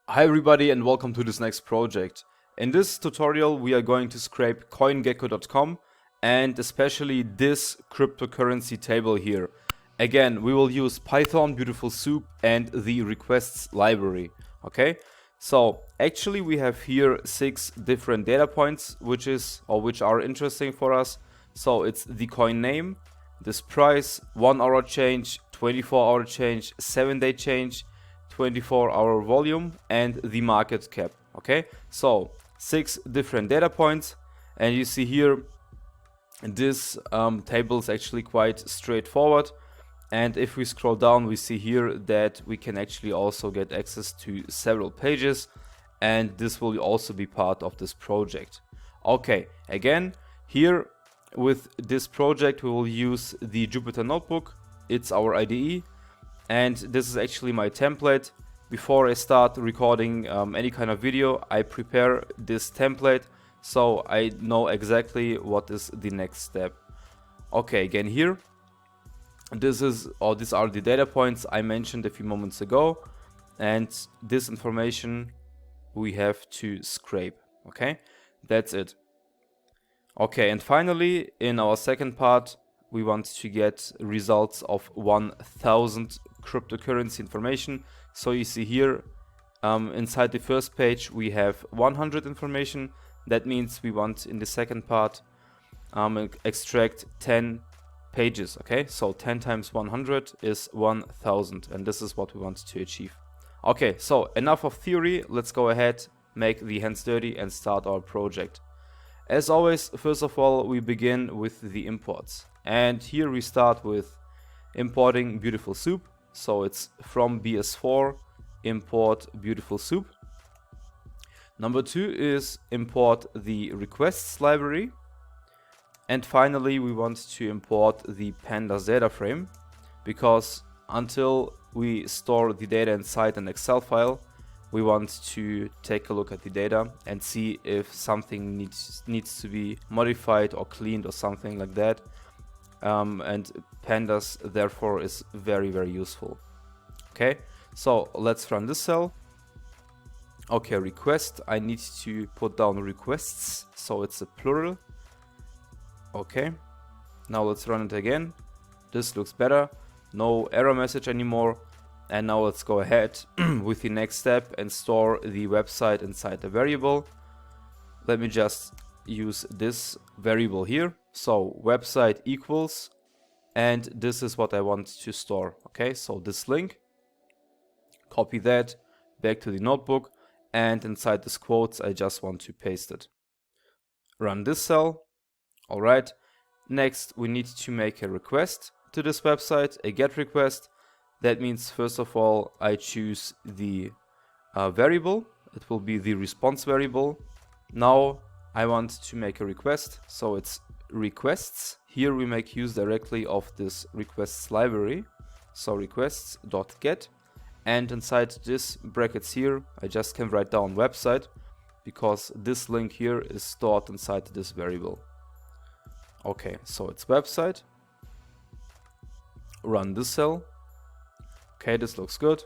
Hi everybody and welcome to this next project. In this tutorial we are going to scrape CoinGecko.com and especially this cryptocurrency table here. Again, we will use Python, Beautiful Soup and the requests library. Okay, so actually we have here 6 different data points which are interesting for us. So it's the coin name, this price, 1 hour change, 24-hour change, 7-day change, 24-hour volume and the market cap. Okay, so 6 different data points, and you see here this table is actually quite straightforward. And if we scroll down, we see here that we can actually also get access to several pages, and this will also be part of this project. Okay, again, here with this project we will use the Jupyter Notebook. It's our IDE. And this is actually my template. Before I start recording any kind of video, I prepare this template so I know exactly what is the next step. Okay, again here, these are the data points I mentioned a few moments ago, and this information we have to scrape. Okay, that's it. Okay, and finally, in our second part, we want to get results of 1000 cryptocurrency information. So you see here inside the first page we have 100 information. That means we want in the second part extract 10 pages. Okay, so 10 times 100 is 1000, and this is what we want to achieve. Okay, so enough of theory. Let's go ahead, make the hands dirty and start our project. As always, first of all, we begin with the imports. And here we start with importing Beautiful Soup. So it's from BS4, import Beautiful Soup. Number 2 is import the requests library. And finally, we want to import the Pandas Dataframe, because until we store the data inside an Excel file, we want to take a look at the data and see if something needs to be modified or cleaned or something like that. And Pandas therefore is very useful. Okay, so let's run this cell. Okay, request, I need to put down requests, so it's a plural. Okay, now let's run it again. This looks better, no error message anymore. And now let's go ahead with the next step and store the website inside the variable. Let me just use this variable here. So website equals, and this is what I want to store. Okay, so this link, copy that back to the notebook, and inside this quotes I just want to paste it. Run this cell. All right, next we need to make a request to this website, a GET request. That means first of all I choose the variable. It will be the response variable. Now I want to make a request, so it's requests. Here we make use directly of this requests library. So requests.get, and inside this brackets here I just can write down website, because this link here is stored inside this variable. Okay, so it's website. Run this cell. Okay, this looks good.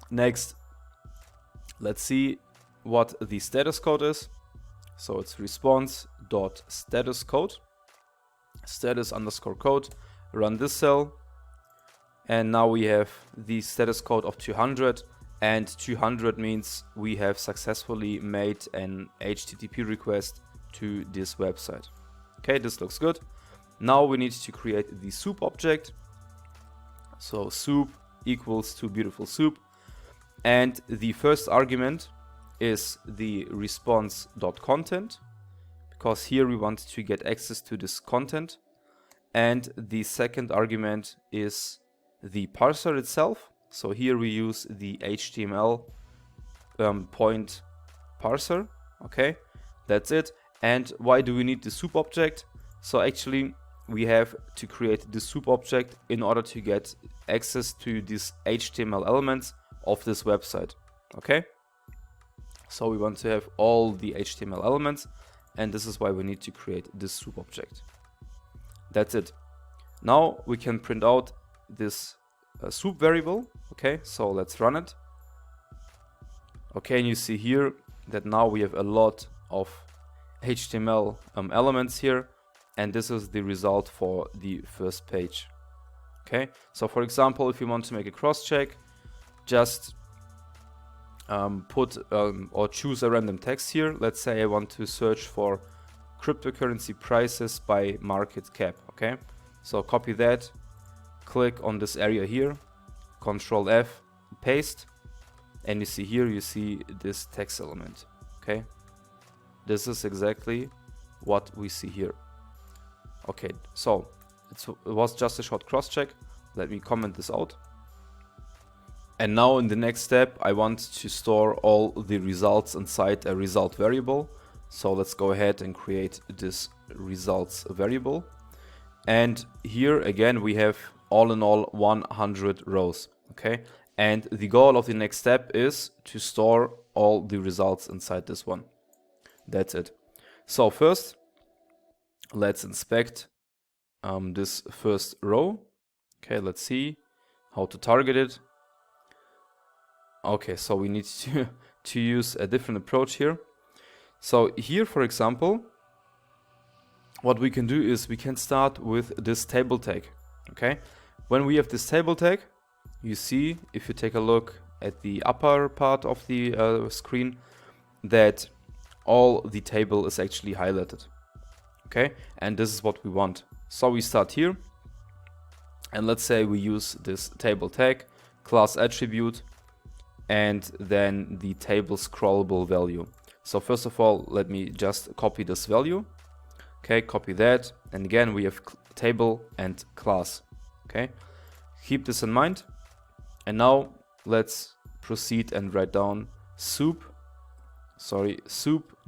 Next, let's see what the status code is. So it's response.statuscode, status_code. Run this cell, and now we have the status code of 200, and 200 means we have successfully made an HTTP request to this website. Okay, this looks good. Now we need to create the soup object. So soup equals to Beautiful Soup, and the first argument is the response.content, because here we want to get access to this content, and the second argument is the parser itself. So here we use the HTML point parser. Okay, that's it. And why do we need the soup object? So actually we have to create the soup object in order to get access to these HTML elements of this website. Okay, so we want to have all the HTML elements, and this is why we need to create this soup object. That's it. Now we can print out this soup variable. Okay, so let's run it. Okay, and you see here that now we have a lot of HTML elements here, and this is the result for the first page. Okay, so for example, if you want to make a cross check, just put or choose a random text here. Let's say I want to search for cryptocurrency prices by market cap. Okay, so copy that, click on this area here, Control F, paste, and you see here, you see this text element. Okay, this is exactly what we see here. Okay, so it was just a short cross check. Let me comment this out. And now in the next step, I want to store all the results inside a result variable. So let's go ahead and create this results variable. And here again, we have all in all 100 rows. Okay, and the goal of the next step is to store all the results inside this one. That's it. So first, let's inspect this first row. Okay, let's see how to target it. Okay, so we need to use a different approach here. So here, for example, what we can do is we can start with this table tag. Okay, when we have this table tag, you see, if you take a look at the upper part of the screen, that all the table is actually highlighted. Okay, and this is what we want. So we start here, and let's say we use this table tag, class attribute, and then the table scrollable value. So first of all, let me just copy this value. Okay, copy that, and again we have table and class. Okay, keep this in mind. And now let's proceed and write down soup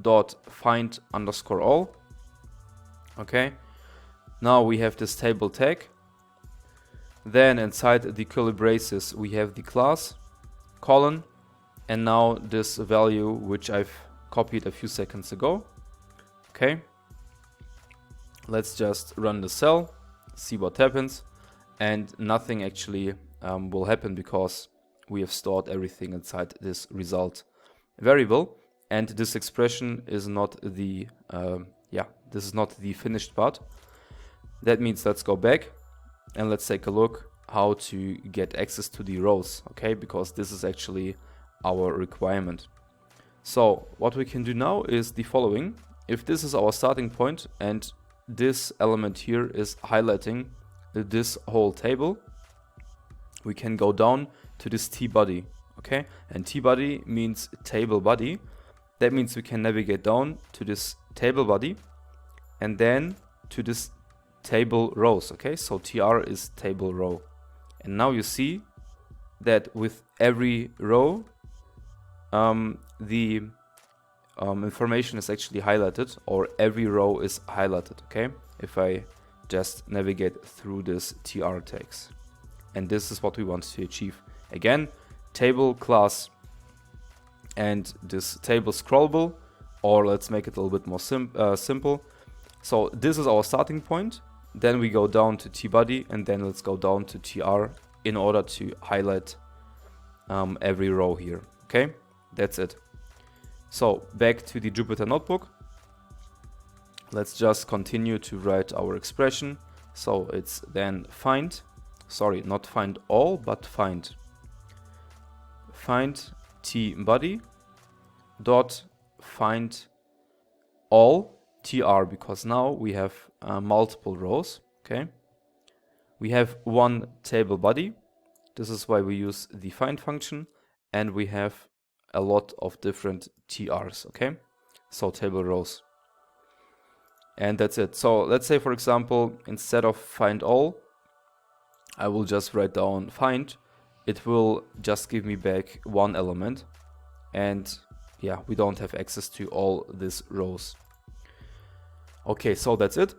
dot find underscore all. Okay, now we have this table tag. Then inside the curly braces we have the class, colon, and now this value which I've copied a few seconds ago. Okay, let's just run the cell, see what happens, and nothing actually will happen because we have stored everything inside this result variable, and this expression is not the this is not the finished part. That means let's go back and let's take a look how to get access to the rows. Okay, because this is actually our requirement. So what we can do now is the following. If this is our starting point and this element here is highlighting this whole table, we can go down to this T body. Okay, and T body means table body. That means we can navigate down to this table body and then to this table rows. Okay, so TR is table row. And now you see that with every row, the information is actually highlighted, or every row is highlighted. Okay, if I just navigate through this TR tags. And this is what we want to achieve. Again, table, class, and this table scrollable, or let's make it a little bit more simple. So this is our starting point. Then we go down to T-body, and then let's go down to TR in order to highlight every row here. Okay, that's it. So back to the Jupyter Notebook. Let's just continue to write our expression. So it's then find, sorry, not find all, but find T-body dot find all TR, because now we have multiple rows. Okay, we have one table body. This is why we use the find function, and we have a lot of different TRs. Okay, so table rows, and that's it. So let's say, for example, instead of find all, I will just write down find. It will just give me back one element, and yeah, we don't have access to all these rows. Okay, so that's it.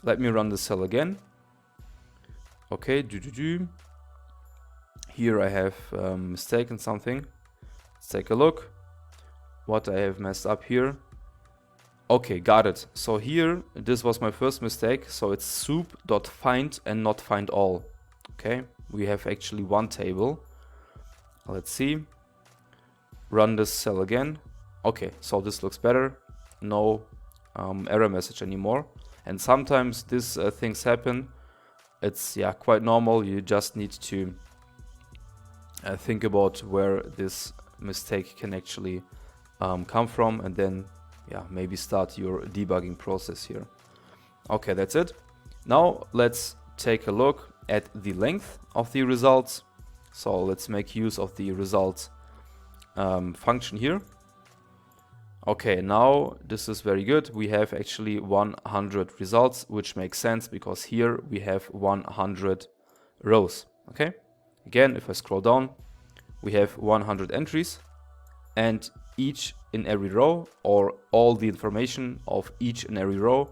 Let me run the cell again. Okay, here I have mistaken something. Let's take a look what I have messed up here. Okay, got it. So here, this was my first mistake. So it's soup.find and not find all. Okay, We have actually one table. Let's see. Run this cell again. Okay, so this looks better. No error message anymore. And sometimes these things happen. It's quite normal. You just need to think about where this mistake can actually come from, and then maybe start your debugging process here. Okay, that's it. Now let's take a look at the length of the results. So let's make use of the results function here. Okay, now this is very good. We have actually 100 results, which makes sense because here we have 100 rows. Okay, again, if I scroll down, we have 100 entries, and each and every row, or all the information of each and every row,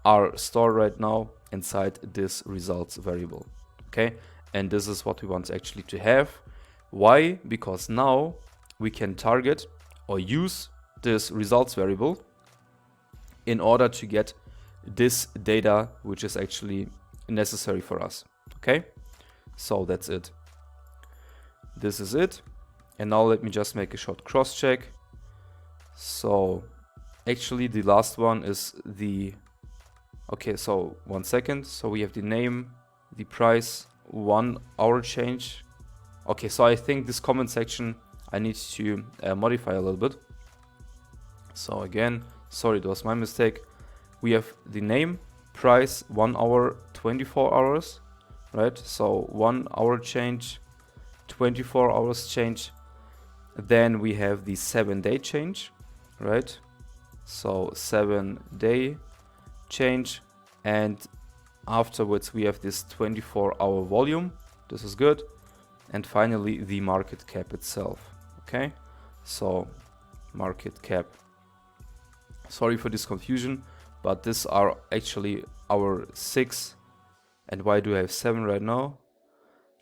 are stored right now inside this results variable. Okay, and this is what we want actually to have. Why? Because now we can target or use this results variable in order to get this data which is actually necessary for us. Okay, so that's it. This is it. And now let me just make a short cross check. So actually the last one is the, okay, so 1 second. So we have the name, the price, 1 hour change. Okay, so I think this comment section I need to modify a little bit. So again, sorry, it was my mistake. We have the name, price, 1 hour, 24 hours, right? So 1 hour change, 24 hours change. Then we have the 7-day change, right? So 7-day change, and afterwards we have this 24-hour volume. This is good. And finally the market cap itself. Okay, so market cap. Sorry for this confusion, but these are actually our 6. And why do I have 7 right now?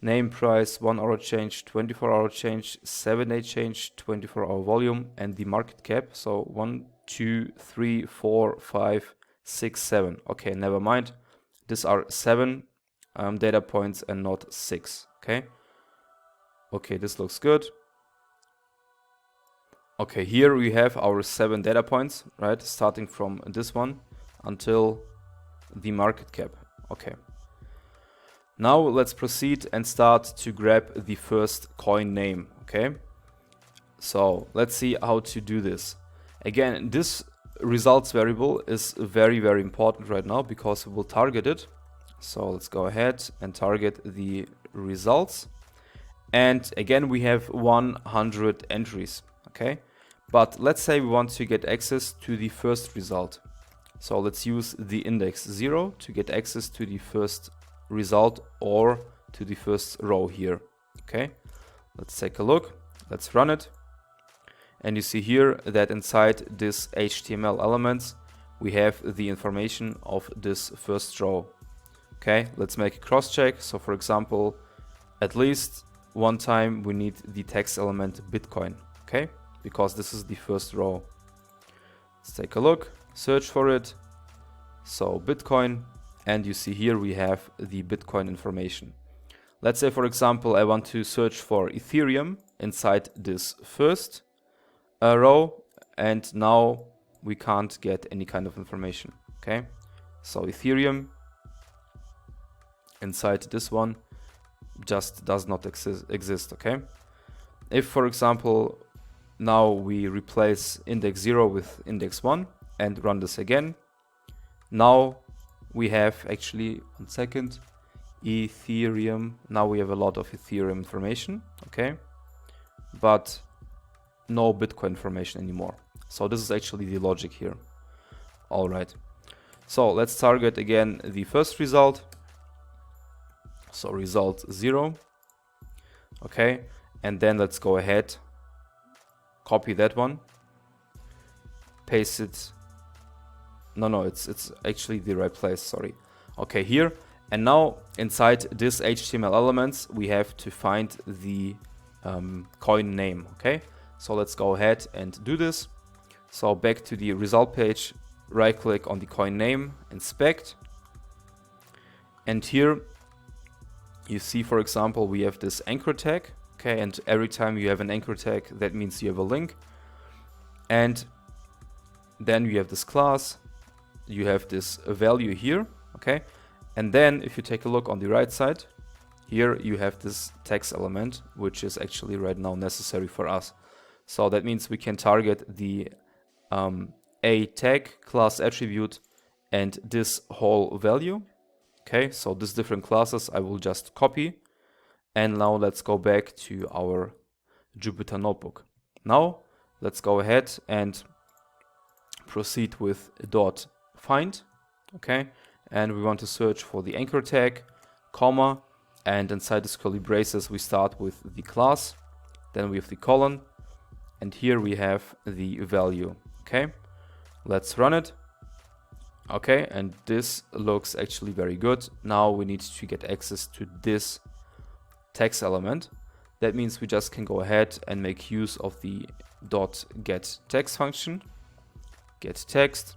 Name, price, 1 hour change, 24 hour change, 7-day change, 24 hour volume, and the market cap. So 1, 2, 3, 4, 5, 6, 7. Okay, never mind. These are 7 data points and not 6. Okay. Okay, this looks good. Okay, here we have our 7 data points, right? Starting from this one until the market cap. Okay. Now let's proceed and start to grab the first coin name. Okay. So let's see how to do this. Again, this results variable is very, very important right now because we will target it. So let's go ahead and target the results. And again, we have 100 entries. Okay. But let's say we want to get access to the first result. So let's use the index 0 to get access to the first result or to the first row here. Okay, let's take a look. Let's run it. And you see here that inside this HTML elements, we have the information of this first row. Okay, let's make a cross check. So for example, at least one time we need the text element Bitcoin. Okay, because this is the first row. Let's take a look, search for it. So Bitcoin, and you see here we have the Bitcoin information. Let's say, for example, I want to search for Ethereum inside this first row, and now we can't get any kind of information. Okay, so Ethereum inside this one just does not exist. Okay, if, for example, now we replace index 0 with index 1 and run this again, now we have actually, 1 second, Ethereum. Now we have a lot of Ethereum information, okay, but no Bitcoin information anymore. So this is actually the logic here. All right, so let's target again the first result. So result 0, okay, and then let's go ahead, copy that one, paste it. No, it's actually the right place, sorry. Okay, here, and now inside this HTML elements, we have to find the coin name, okay? So let's go ahead and do this. So back to the result page, right click on the coin name, inspect, and here you see, for example, we have this anchor tag, okay, and every time you have an anchor tag, that means you have a link. And then you have this class, you have this value here, okay, and then if you take a look on the right side, here you have this text element, which is actually right now necessary for us. So that means we can target the a tag class attribute and this whole value. Okay, so these different classes I will just copy. And now let's go back to our Jupyter Notebook. Now let's go ahead and proceed with .find. Okay, and we want to search for the anchor tag, comma, and inside the curly braces we start with the class, then we have the colon, and here we have the value. Okay, let's run it. Okay, and this looks actually very good. Now we need to get access to this text element. That means we just can go ahead and make use of the .getText function. Get text.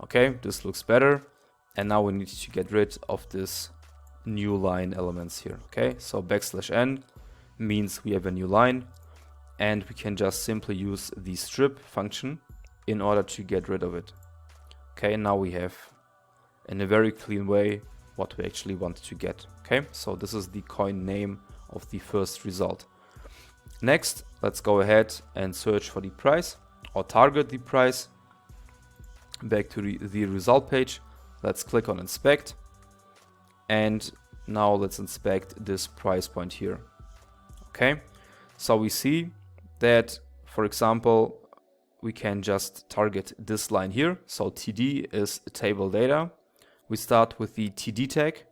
Okay, this looks better. And now we need to get rid of this new line elements here. Okay, so \n means we have a new line, and we can just simply use the strip function in order to get rid of it. Okay, now we have in a very clean way what we actually want to get. Okay, so this is the coin name of the first result. Next, let's go ahead and search for the price or target the price. Back to the result page, let's click on inspect, and now let's inspect this price point here. Okay, so we see that, for example, we can just target this line here. So TD is table data. We start with the TD tag,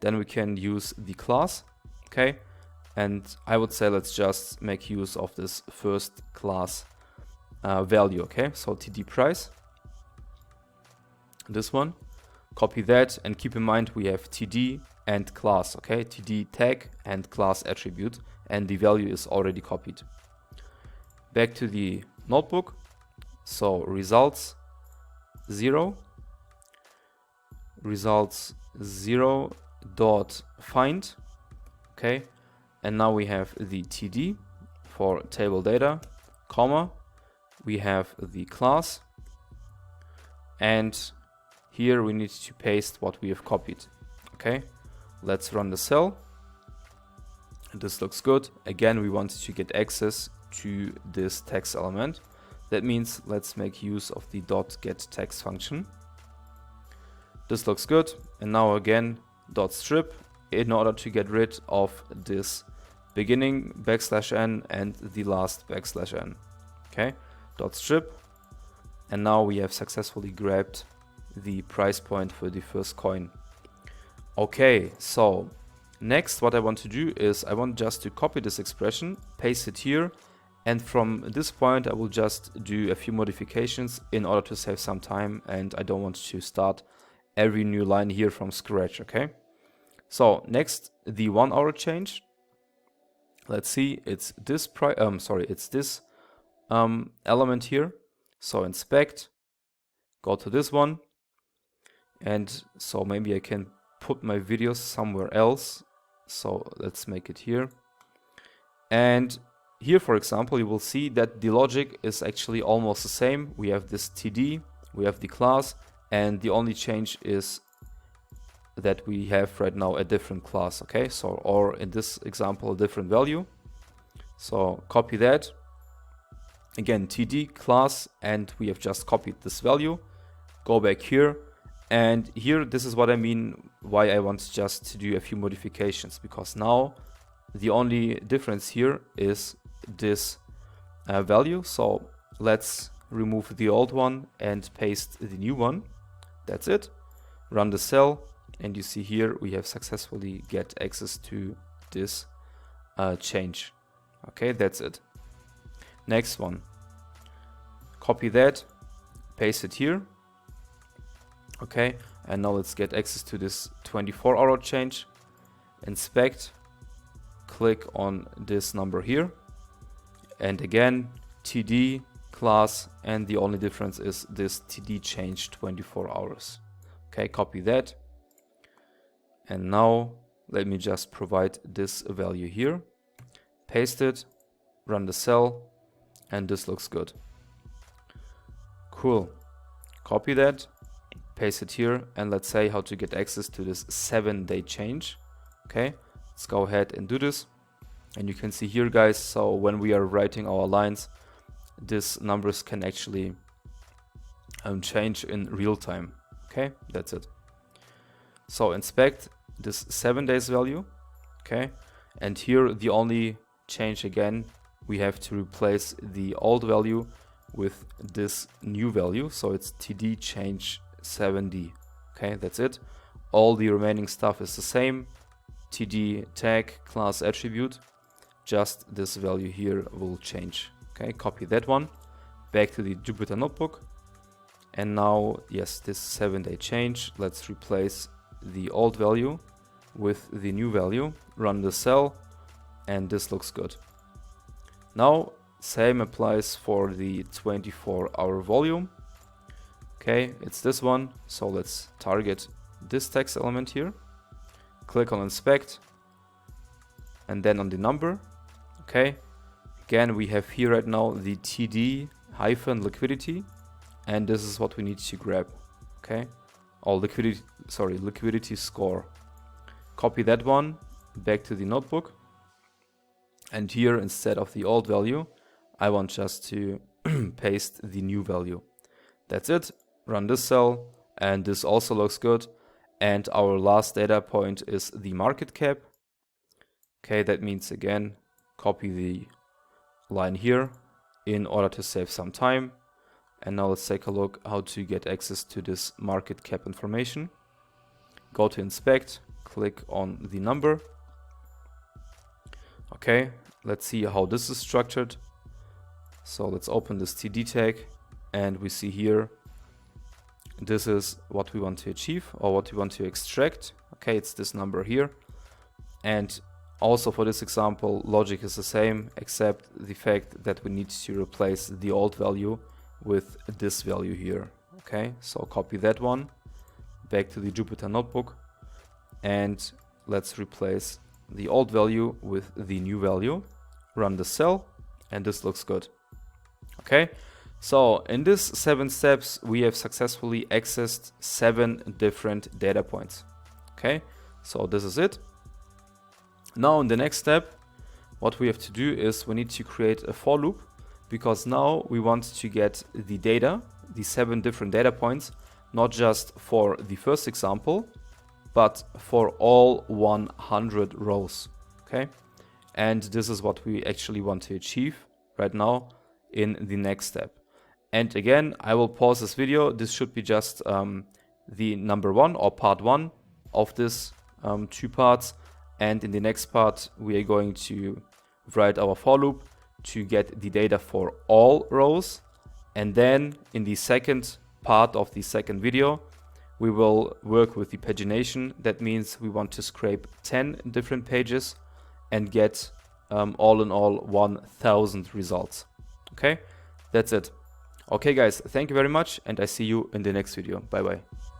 then we can use the class. Okay, and I would say let's just make use of this first class value. Okay, so TD price, this one, copy that, and keep in mind we have TD and class. Okay, TD tag and class attribute, and the value is already copied. Back to the notebook. So results 0 dot find. Okay, and now we have the TD for table data, comma, we have the class, and here we need to paste what we have copied. Okay, let's run the cell. This looks good. Again, we want to get access to this text element. That means let's make use of the .getText function. This looks good. And now again, .strip in order to get rid of this beginning \n and the last \n. Okay, .strip. And now we have successfully grabbed the price point for the first coin. Okay, so next what I want to do is I want just to copy this expression, paste it here, and from this point I will just do a few modifications in order to save some time, and I don't want to start every new line here from scratch. Okay, so next, the 1 hour change. Let's see, it's this element here. So inspect, go to this one, and so maybe I can put my videos somewhere else. So let's make it here. And here, for example, you will see that the logic is actually almost the same. We have this TD, we have the class, and the only change is that we have right now a different class. Okay, so, or in this example, a different value. So copy that. Again, TD, class, and we have just copied this value. Go back here, and here, this is what I mean why I want just to do a few modifications, because now the only difference here is this value. So let's remove the old one and paste the new one. That's it. Run the cell, and you see here we have successfully get access to this change. Okay, that's it. Next one, copy that, paste it here. Okay, and now let's get access to this 24-hour change. Inspect, click on this number here, and again TD, class, and the only difference is this TD change 24 hours. Okay, copy that, and now let me just provide this value here, paste it, run the cell, and this looks good. Cool. Copy that, paste it here, and let's say how to get access to this 7-day change. Okay, let's go ahead and do this. And you can see here, guys, so when we are writing our lines, these numbers can actually change in real time. Okay, that's it. So inspect this 7 days value. Okay, and here the only change again, we have to replace the old value with this new value. So it's td change 7d. Okay, that's it. All the remaining stuff is the same. td tag class attribute. Just this value here will change. Okay, copy that one back to the Jupyter notebook. And now, yes, this 7-day change, let's replace the old value with the new value, run the cell, and this looks good. Now, same applies for the 24-hour volume. Okay, it's this one, so let's target this text element here. Click on inspect, and then on the number. Okay, again, we have here right now the td hyphen liquidity, and this is what we need to grab. Okay, or liquidity score. Copy that one back to the notebook, and here instead of the old value, I want just to paste the new value. That's it. Run this cell, and this also looks good. And our last data point is the market cap. Okay, that means again, copy the line here in order to save some time. And now let's take a look how to get access to this market cap information. Go to inspect, click on the number. Okay, let's see how this is structured. So let's open this td tag, and we see here, this is what we want to achieve or what we want to extract. Okay, it's this number here. And also for this example, logic is the same, except the fact that we need to replace the old value with this value here. Okay, so copy that one back to the Jupyter notebook, and let's replace the old value with the new value. Run the cell, and this looks good. Okay, so in this 7 steps, we have successfully accessed 7 different data points. Okay, so this is it. Now in the next step, what we have to do is we need to create a for loop, because now we want to get the data, the 7 different data points, not just for the first example, but for all 100 rows. Okay, and this is what we actually want to achieve right now in the next step. And again, I will pause this video. This should be just the number 1 or part 1 of this 2 parts. And in the next part, we are going to write our for loop to get the data for all rows. And then in the second part of the second video, we will work with the pagination. That means we want to scrape 10 different pages and get all in all 1000 results. Okay, that's it. Okay guys, thank you very much, and I see you in the next video. Bye bye.